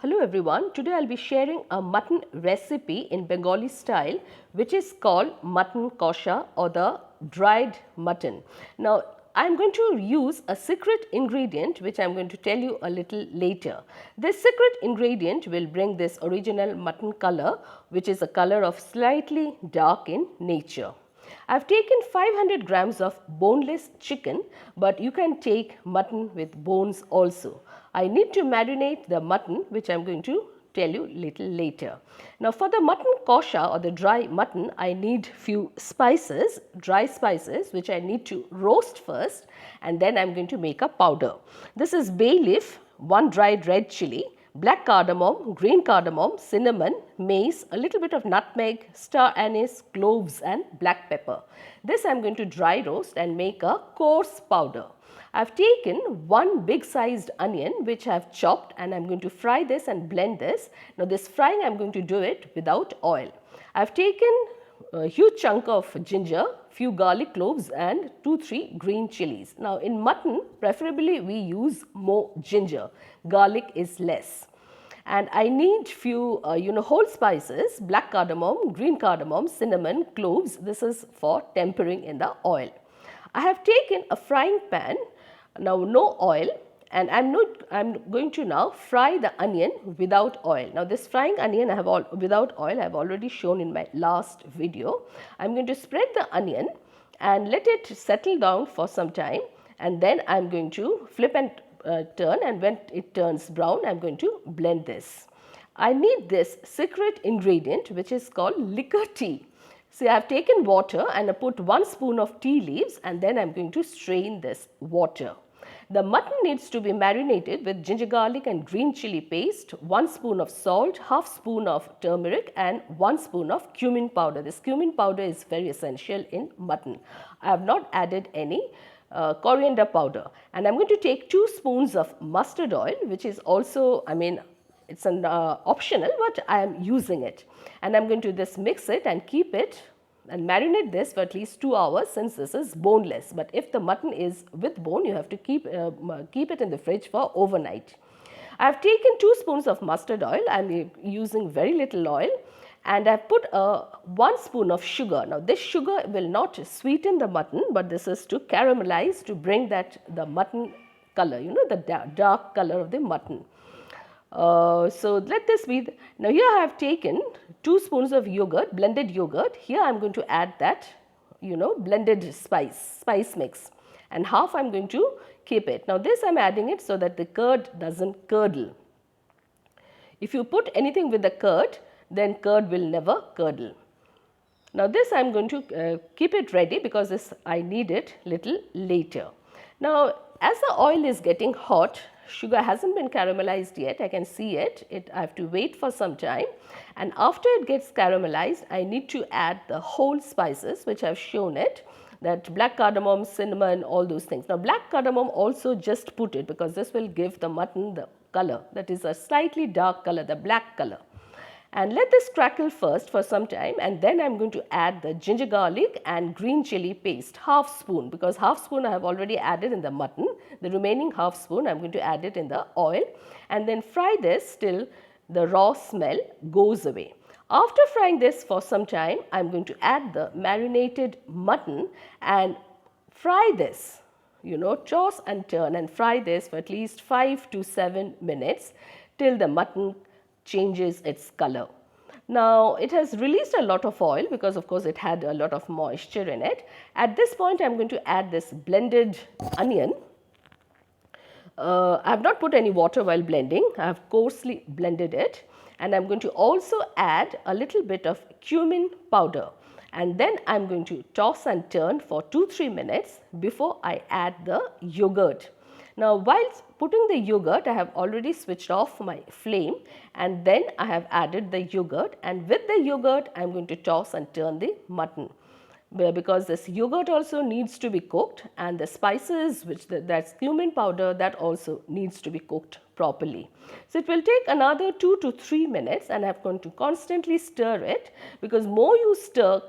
Hello everyone, today I will be sharing a mutton recipe in Bengali style which is called mutton kosha or the dried mutton. Now I am going to use a secret ingredient which I am going to tell you a little later. This secret ingredient will bring this original mutton color which is a color of slightly dark in nature. I have taken 500 grams of boneless chicken, but you can take mutton with bones also. I need to marinate the mutton, which I am going to tell you little later. Now for the mutton kosha or the dry mutton, I need few spices, dry spices which I need to roast first, and then I am going to make a powder. This is bay leaf, one dried red chili, black cardamom, green cardamom, cinnamon, mace, a little bit of nutmeg, star anise, cloves and black pepper. This I am going to dry roast and make a coarse powder. I have taken one big sized onion which I have chopped, and I am going to fry this and blend this. Now this frying I am going to do it without oil. I have taken a huge chunk of ginger, few garlic cloves and 2-3 green chilies. Now in mutton preferably we use more ginger, garlic is less. And I need few whole spices, black cardamom, green cardamom, cinnamon, cloves. This is for tempering in the oil. I have taken a frying pan, now no oil, and I'm going to now fry the onion without oil. Now this frying onion without oil I have already shown in my last video. I'm going to spread the onion and let it settle down for some time, and then I'm going to flip and turn, and when it turns brown I'm going to blend this. I need this secret ingredient which is called liquor tea. See, I have taken water and I put 1 spoon of tea leaves, and then I am going to strain this water. The mutton needs to be marinated with ginger garlic and green chili paste, 1 spoon of salt, half spoon of turmeric and 1 spoon of cumin powder. This cumin powder is very essential in mutton. I have not added any coriander powder, and I am going to take 2 spoons of mustard oil, which is also, it's an optional, but I am using it, and I am going to just mix it and keep it and marinate this for at least 2 hours, since this is boneless. But if the mutton is with bone, you have to keep it in the fridge for overnight. I have taken 2 spoons of mustard oil. I am using very little oil, and I have put 1 spoon of sugar. Now this sugar will not sweeten the mutton, but this is to caramelize, to bring the mutton color, the dark color of the mutton. So let this be. Now here I have taken 2 spoons of yogurt, blended yogurt. Here I am going to add that blended spice mix, and half I am going to keep it. Now this I am adding it so that the curd does not curdle. If you put anything with the curd, then curd will never curdle. Now this I am going to keep it ready, because this I need it little later. Now as the oil is getting hot, sugar hasn't been caramelized yet, I can see it. I have to wait for some time, and after it gets caramelized I need to add the whole spices which I have shown it, that black cardamom, cinnamon, all those things. Now black cardamom also just put it, because this will give the mutton the color, that is a slightly dark color, the black color. And let this crackle first for some time, and then I am going to add the ginger garlic and green chili paste, half spoon, because half spoon I have already added in the mutton. The remaining half spoon I am going to add it in the oil, and then fry this till the raw smell goes away. After frying this for some time, I am going to add the marinated mutton and fry this, toss and turn and fry this for at least 5 to 7 minutes till the mutton changes its color. Now it has released a lot of oil, because of course it had a lot of moisture in it. At this point I am going to add this blended onion. I have not put any water while blending, I have coarsely blended it, and I am going to also add a little bit of cumin powder, and then I am going to toss and turn for 2-3 minutes before I add the yogurt. Now while putting the yogurt, I have already switched off my flame, and then I have added the yogurt, and with the yogurt I am going to toss and turn the mutton, because this yogurt also needs to be cooked, and the spices, that's cumin powder, that also needs to be cooked properly. So it will take another 2 to 3 minutes, and I am going to constantly stir it, because more you stir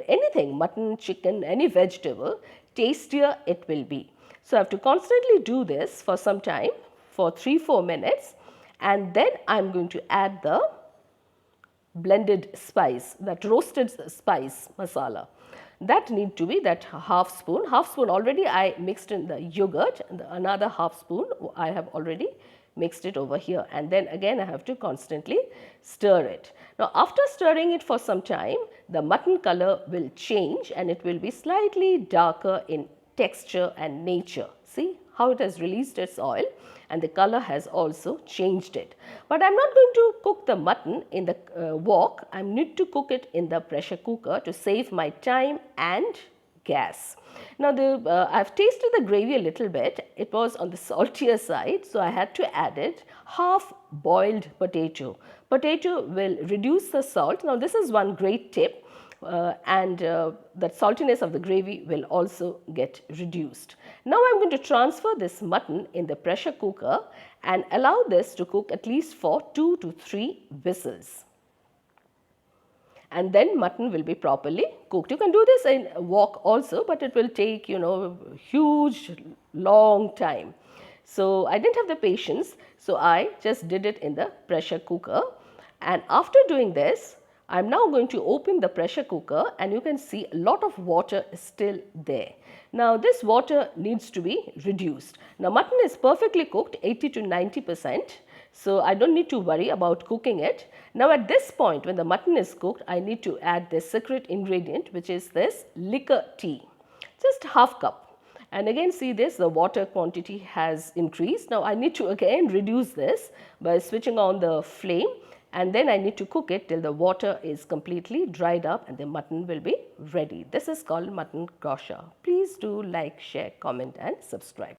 anything, mutton, chicken, any vegetable, tastier it will be. So I have to constantly do this for some time, for 3-4 minutes, and then I am going to add the blended spice, that roasted spice masala. That need to be that half spoon already I mixed in the yogurt, and another half spoon I have already mixed it over here, and then again I have to constantly stir it. Now after stirring it for some time, the mutton color will change and it will be slightly darker in texture and nature. See how it has released its oil and the color has also changed it. But I am not going to cook the mutton in the wok, I need to cook it in the pressure cooker to save my time and gas. Now I have tasted the gravy a little bit, it was on the saltier side, so I had to add it half boiled potato. Potato will reduce the salt. Now this is one great tip. That saltiness of the gravy will also get reduced. Now I am going to transfer this mutton in the pressure cooker and allow this to cook at least for 2 to 3 whistles. And then mutton will be properly cooked. You can do this in wok also, but it will take huge long time. So I didn't have the patience, so I just did it in the pressure cooker, and after doing this I am now going to open the pressure cooker and you can see a lot of water is still there. Now this water needs to be reduced. Now mutton is perfectly cooked 80 to 90%. So I don't need to worry about cooking it. Now at this point when the mutton is cooked, I need to add the secret ingredient, which is this liquor tea, just half cup. And again see this, the water quantity has increased. Now I need to again reduce this by switching on the flame, and then I need to cook it till the water is completely dried up and the mutton will be ready. This is called mutton kosher. Please do like, share, comment and subscribe.